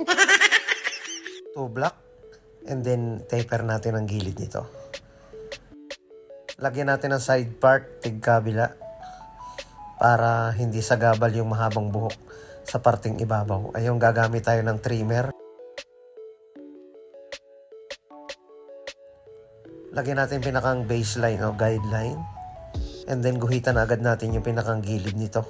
2 block. And then, taper natin ang gilid nito. Lagyan natin ng side part, tigkabila. Para hindi sagabal yung mahabang buhok sa parting ibabaw. Ayun, gagamit tayo ng trimmer. Lagyan natin pinakang baseline o guideline. And then, guhitan agad natin yung pinakang gilid nito.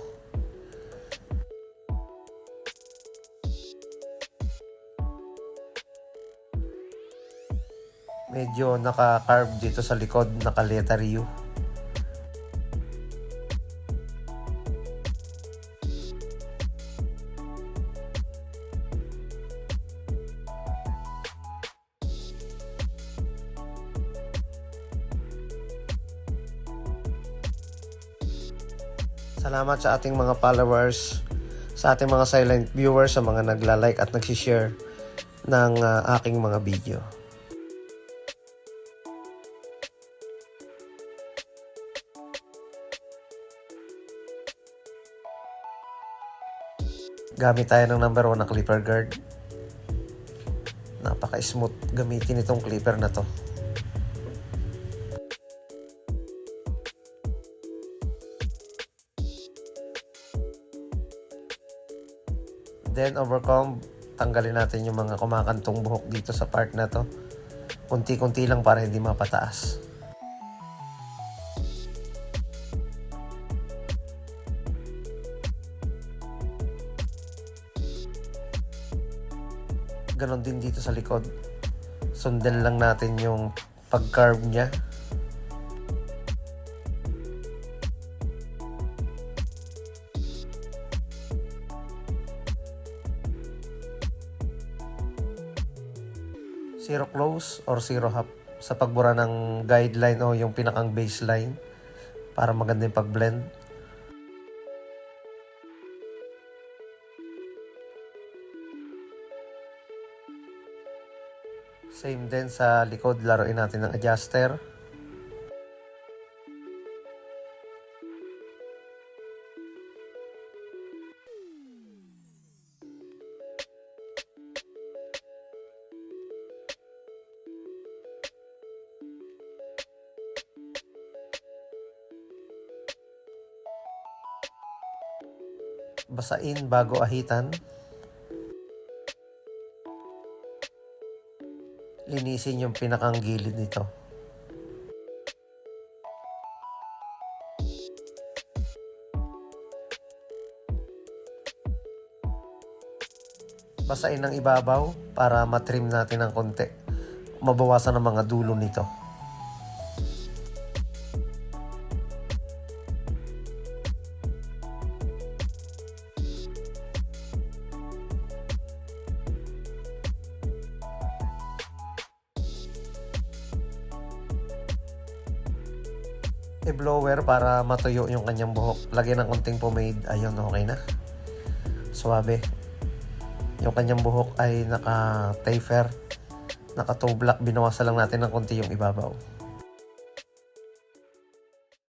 Medyo naka-carve dito sa likod, naka-letter U. Salamat sa ating mga followers, sa ating mga silent viewers, sa mga nagla-like at nagsishare ng aking mga video. Gamit tayo ng number 1 na clipper guard. Napaka-smooth gamitin itong clipper na to. Then overcomb, tanggalin natin yung mga kumakantong buhok dito sa part na to. Kunti-kunti lang para hindi mapataas. Ganon din dito sa likod. Sundan lang natin yung pag-carve niya. Zero close or zero half sa pagbura ng guideline o yung pinakang baseline para maganda yung pag-blend. Same din sa likod, laruin natin ng adjuster. Basain bago ahitan. Linisin yung pinakang gilid nito. Basain ng ibabaw para matrim natin ng konti. Mabawasan ang mga dulo nito. I-blower para matuyo yung kanyang buhok. Lagyan ng konting pomade. Ayun, okay na. Suwabe. Yung kanyang buhok ay naka-taper. Naka-2 block. Binawasan lang natin ng konti yung ibabaw.